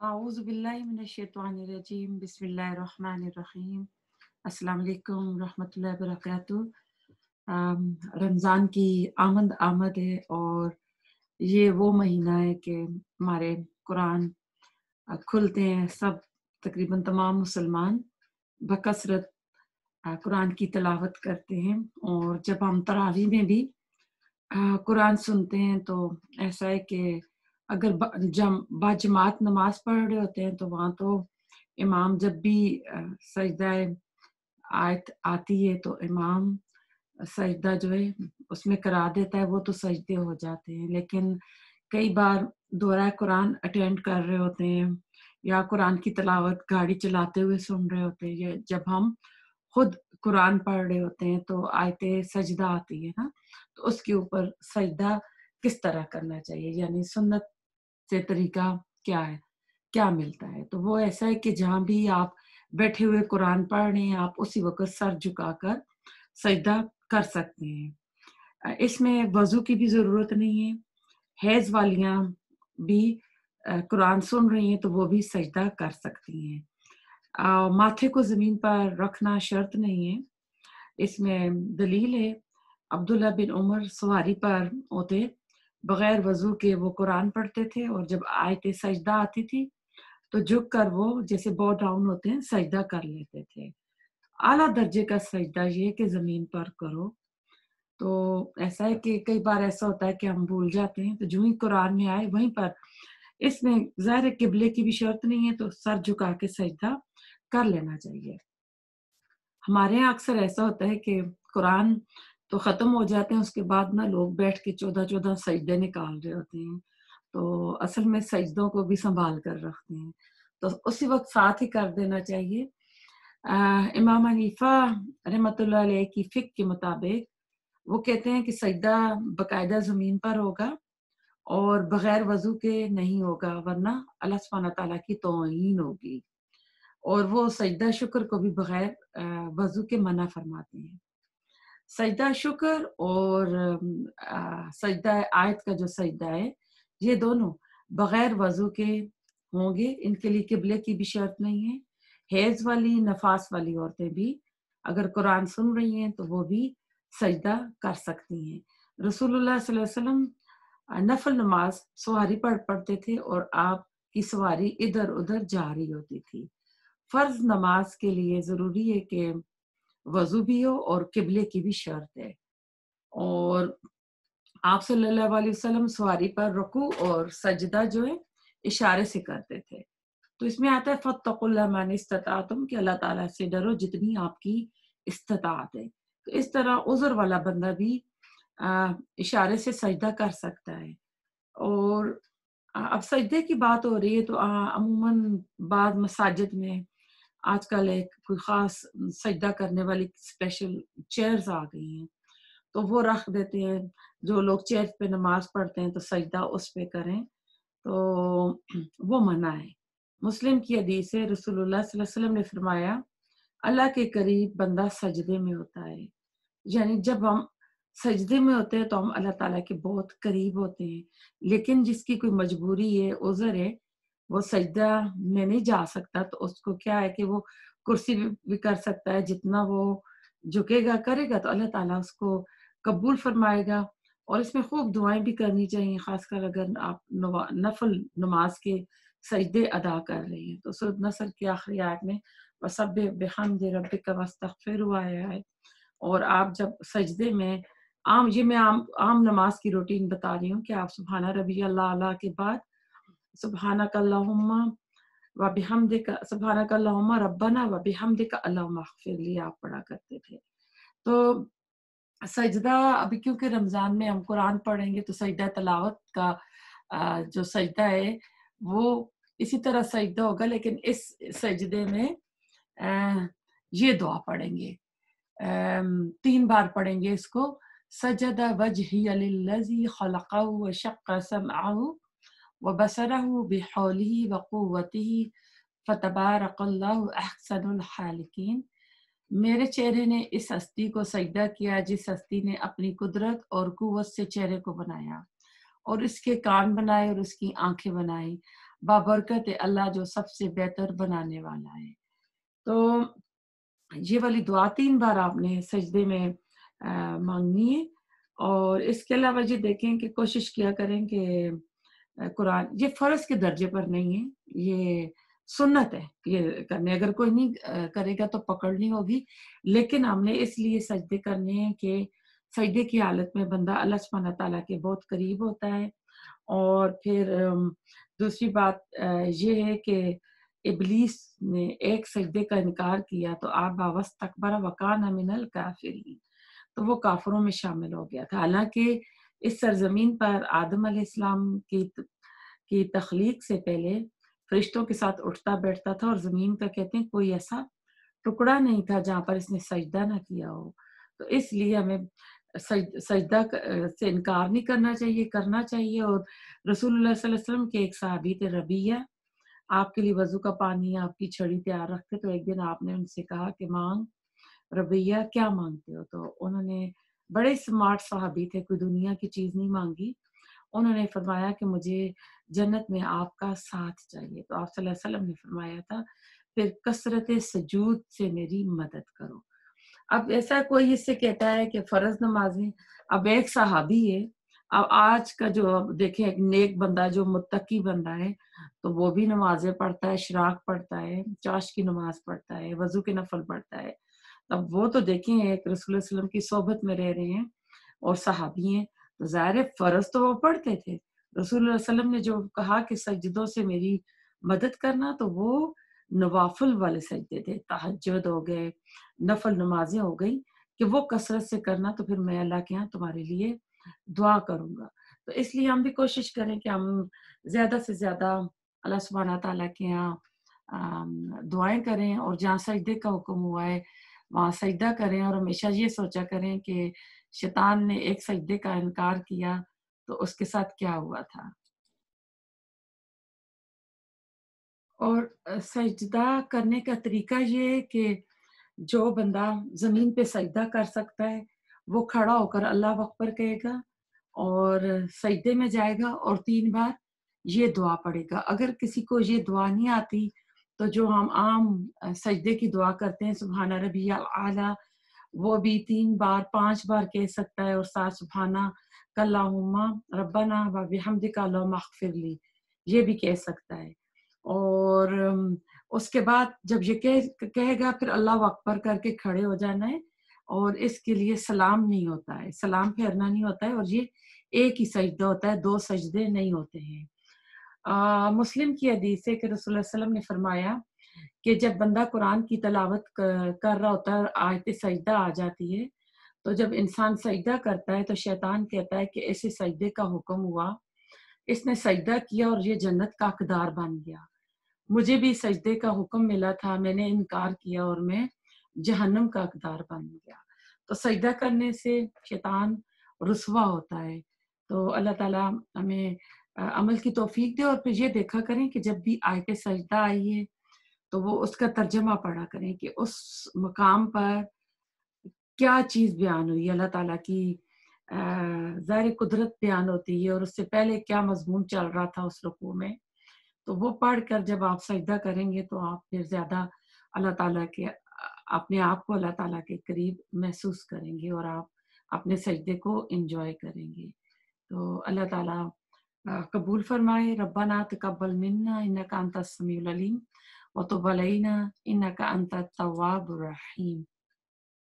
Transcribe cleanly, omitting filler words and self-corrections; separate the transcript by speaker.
Speaker 1: आऊज़ुबिल्लाहिमिनश्शैतानिर्रजीम बिस्मिल्लाहिर्रहमानिर्रहीम अस्सलाम वालेकुम रहमतुल्लाहि व बरकातुहू। रमज़ान की आमद आमद है और ये वो महीना है कि हमारे कुरान खुलते हैं। सब तकरीबन तमाम मुसलमान बकसरत कुरान की तिलावत करते हैं और जब हम तरावी में भी कुरान सुनते हैं तो ऐसा है कि अगर बाजमात नमाज पढ़ रहे होते हैं तो वहाँ तो इमाम जब भी सजदा आयत आती है तो इमाम सजदा जो है उसमें करा देता है, वो तो सजदे हो जाते हैं। लेकिन कई बार दोहरा कुरान अटेंड कर रहे होते हैं या कुरान की तिलावत गाड़ी चलाते हुए सुन रहे होते हैं, या जब हम खुद कुरान पढ़ रहे होते हैं तो आयते सजदा आती है ना, तो उसके ऊपर सजदा किस तरह करना चाहिए, यानी सुन्नत से तरीका क्या है, क्या मिलता है। तो वो ऐसा है कि जहाँ भी आप बैठे हुए कुरान पढ़ रहे हैं, आप उसी वक़्त सर झुकाकर सजदा कर सकते हैं। इसमें वज़ू की भी ज़रूरत नहीं है। हैज़ वालियाँ भी कुरान सुन रही हैं तो वो भी सजदा कर सकती हैं। माथे को ज़मीन पर रखना शर्त नहीं है। इसमें दलील है, अब्दुल्ला बिन उमर सवारी पर होते बगैर वज़ू के वो कुरान पढ़ते थे और जब आयत सजदा आती थी तो झुक कर वो जैसे बॉ डाउन होते हैं सजदा कर लेते थे। आला दर्जे का सजदा ये है कि ज़मीन पर करो। तो ऐसा है कि कई बार ऐसा होता है कि हम भूल जाते हैं, तो जो ही कुरान में आए वहीं पर, इसमें ज़ाहिर है किबले की भी शर्त नहीं है, तो सर झुका के सजदा कर लेना चाहिए। हमारे यहाँ अक्सर ऐसा होता है कि कुरान तो ख़त्म हो जाते हैं, उसके बाद ना लोग बैठ के 14-14 सजदे निकाल रहे होते हैं। तो असल में सजदों को भी सँभाल कर रखते हैं, तो उसी वक़्त साथ ही कर देना चाहिए। इमाम हनीफ़ा रहमतुल्लाह अलैह की फ़िक़्ह के मुताबिक वो कहते हैं कि सजदा बाकायदा ज़मीन पर होगा और बगैर वज़ू के नहीं होगा, वरना अल्लाह सुब्हानहू व तआला की तौहीन होगी। और वो सजदा शुक्र को भी बगैर वज़ू के मना फरमाते हैं। सजदा शुक्र और सजदा आयत का जो सजदा है, ये दोनों बगैर वज़ू के होंगे। इनके लिए किबले की भी शर्त नहीं है। हैज़ वाली, नफास वाली औरतें भी अगर कुरान सुन रही हैं तो वो भी सजदा कर सकती हैं। रसूलुल्लाह सल्लल्लाहु अलैहि वसल्लम नफल नमाज सवारी पर पढ़ते थे और आपकी सवारी इधर-उधर जा रही होती थी। फर्ज नमाज के लिए ज़रूरी है कि वज़ू भी हो और किबले की भी शर्त है। और आप सल्लल्लाहु अलैहि वसल्लम सवारी पर रुकू और सजदा जो है इशारे से करते थे। तो इसमें आता है फत्तकुल्लाह मानिस्तताअतुम कि अल्लाह ताला से डरो जितनी आपकी इस्तिताअत है। तो इस तरह उज़्र वाला बंदा भी इशारे से सजदा कर सकता है। और अब सजदे की बात हो रही है तो अमूमन बाद मसाजिद में आजकल एक कोई ख़ास सजदा करने वाली स्पेशल चेयर्स आ गई हैं, तो वो रख देते हैं। जो लोग चेयर पे नमाज़ पढ़ते हैं तो सजदा उस पे करें, तो वो मना है। मुस्लिम की हदीस है, रसूलुल्लाह सल्लल्लाहु अलैहि वसल्लम ने फरमाया, अल्लाह के करीब बंदा सजदे में होता है। यानी जब हम सजदे में होते हैं तो हम अल्लाह ताला के बहुत करीब होते हैं। लेकिन जिसकी कोई मजबूरी है, उज़र है, वो सजदा में नहीं जा सकता, तो उसको क्या है कि वो कुर्सी भी कर सकता है। जितना वो झुकेगा, करेगा तो अल्लाह ताला उसको कबूल फरमाएगा। और इसमें खूब दुआएँ भी करनी चाहिए, ख़ासकर अगर आप नफ़ल नमाज के सजदे अदा कर रही हैं। तो सूरत नस्र की आखिरी आयत में वसब्बिह बिहम्दि रब्बिका वस्तगफिरहु आया है। और आप जब सजदे में मैं आम नमाज की रूटीन बता रही हूँ कि आप सुब्हाना रब्बियल आला के बाद सुब्हानक अल्लाहुम्मा व बिहम्दिका सुब्हानक अल्लाहुम्मा रब्बना व बिहम्दिका अल्लाहुम्मा इग़फिरली आप पढ़ा करते थे। तो सजदा अभी क्योंकि रमज़ान में हम कुरान पढ़ेंगे तो सजदा तिलावत का जो सजदा है वो इसी तरह सजदा होगा, लेकिन इस सजदे में ये दुआ पढ़ेंगे। 3 बार पढ़ेंगे इसको। सजदा वजहिया लिल्लज़ी खलक़हु व शक़्क़ समअहु व बसरहु बिहौलिही व क़ुव्वतिही फ़तबारकल्लाहु अहसनुल खालिकीन। मेरे चेहरे ने इस हस्ती को सजदा किया जिस हस्ती ने अपनी कुदरत और कुव्वत से चेहरे को बनाया और इसके कान बनाए और उसकी आंखें बनाई। बाबरकत है अल्लाह जो सबसे बेहतर बनाने वाला है। तो ये वाली दुआ 3 बार आपने सजदे में मांगनी है। और इसके अलावा ये देखें कि कोशिश किया करें कि कुरान ये फर्ज के दर्जे पर नहीं है, ये सुन्नत है ये करने। अगर कोई नहीं करेगा तो पकड़नी होगी, लेकिन हमने इसलिए सजदे करने हैं कि सजदे की हालत में बंदा अल्लाह सुब्हानहू तआला के बहुत करीब होता है। और फिर दूसरी बात ये है कि इब्लीस ने एक सजदे का इनकार किया तो आबा वस्तकबरा वकाना मिनल काफिरीन, तो वो काफिरों में शामिल हो गया था। हालांकि इस सरजमीन पर आदम अलैहिस्सलाम की तख्लीक से पहले फरिश्तों के साथ उठता बैठता था, और जमीन का कहते हैं कोई ऐसा टुकड़ा नहीं था जहाँ पर इसने सजदा ना किया हो। तो इसलिए हमें सजदा से इनकार नहीं करना चाहिए, करना चाहिए। और रसूलुल्लाह सल्लल्लाहु अलैहि वसल्लम के एक सहाबी थे रबिया, आपके लिए वजू का पानी आपकी छड़ी तैयार रखते, तो एक दिन आपने उनसे कहा कि मांग रबिया क्या मांगते हो। तो उन्होंने, बड़े स्मार्ट सहाबी थे, कोई दुनिया की चीज नहीं मांगी, उन्होंने फरमाया कि मुझे जन्नत में आपका साथ चाहिए। तो आप सल्लल्लाहु अलैहि वसल्लम ने फरमाया था फिर कसरत सजूद से मेरी मदद करो। अब ऐसा कोई इससे कहता है कि फर्ज नमाजें, अब एक सहाबी है, अब आज का जो अब देखें एक नेक बंदा जो मुत्तकी बंदा है, तो वो भी नमाजें पढ़ता है, इशराक पढ़ता है, चाश की नमाज पढ़ता है, वजू के नफल पढ़ता है। अब वो तो देखें एक रसूल वसल्लम की सोहबत में रह रहे हैं और सहाबी हैं, तो ज़ाहिर है फर्ज तो वो पढ़ते थे। रसूल वसल्लम ने जो कहा कि सजदों से मेरी मदद करना, तो वो नवाफिल वाले सजदे थे, तहज्जुद हो गए, नफल नमाजें हो गई, कि वो कसरत से करना, तो फिर मैं अल्लाह के यहाँ तुम्हारे लिए दुआ करूंगा। तो इसलिए हम भी कोशिश करें कि हम ज्यादा से ज्यादा अल्लाह सुब्हाना तआला के यहाँ दुआएं करें, और जहाँ सजदे का हुक्म हुआ है वहाँ सजदा करें, और हमेशा ये सोचा करें कि शैतान ने एक सजदे का इनकार किया तो उसके साथ क्या हुआ था। और सजदा करने का तरीका ये है कि जो बंदा ज़मीन पे सजदा कर सकता है, वो खड़ा होकर अल्लाह अकबर कहेगा और सजदे में जाएगा और 3 बार ये दुआ पढ़ेगा। अगर किसी को ये दुआ नहीं आती, तो जो हम आम सजदे की दुआ करते हैं, सुब्हान रब्बियल आला, वो भी 3 बार, 5 बार कह सकता है, और साथ सुब्हाना कल्लाहुम्मा रब्बना व बिहम्दिका अल्लाहुम्मा अग़फ़िरली, ये भी कह सकता है। और उसके बाद जब ये कहेगा, फिर अल्लाह अकबर करके खड़े हो जाना है, और इसके लिए सलाम नहीं होता है, सलाम फेरना नहीं होता है, और ये एक ही सजदा होता है, 2 सजदे नहीं होते हैं। मुस्लिम की हदीस है कि रसूलुल्लाह सल्लल्लाहु अलैहि वसल्लम ने फरमाया कि जब बंदा कुरान की तिलावत कर रहा होता है और आयत सजदा आ जाती है, तो जब इंसान सजदा करता है तो शैतान कहता है कि ऐसे सजदे का हुक्म हुआ, इसने सजदा किया और ये जन्नत का हकदार बन गया। मुझे भी सजदे का हुक्म मिला था, मैंने इनकार किया और मैं जहन्नम का हकदार बन गया। तो सजदा करने से शैतान रुसवा होता है। तो अल्लाह ताला हमें अमल की तौफीक दे, और फिर ये देखा करें कि जब भी आयत सजदा आई है, तो वो उसका तर्जमा पढ़ा करें कि उस मकाम पर क्या चीज़ बयान हुई, अल्लाह ताला की ज़ाहिर कुदरत बयान होती है, और उससे पहले क्या मज़मून चल रहा था उस रुकू में। तो वो पढ़कर जब आप सजदा करेंगे, तो आप फिर ज़्यादा अल्लाह ताला के अपने आप को अल्लाह ताला के करीब महसूस करेंगे, और आप अपने सजदे को एन्जॉय करेंगे। तो अल्लाह ताला कबूल फरमाए। रब्बना तक़ब्बल मिन्ना इन्नका अंतस समीउल अलीम व तुब अलैना इन्नका अंतत तव्वाबुर रहीम।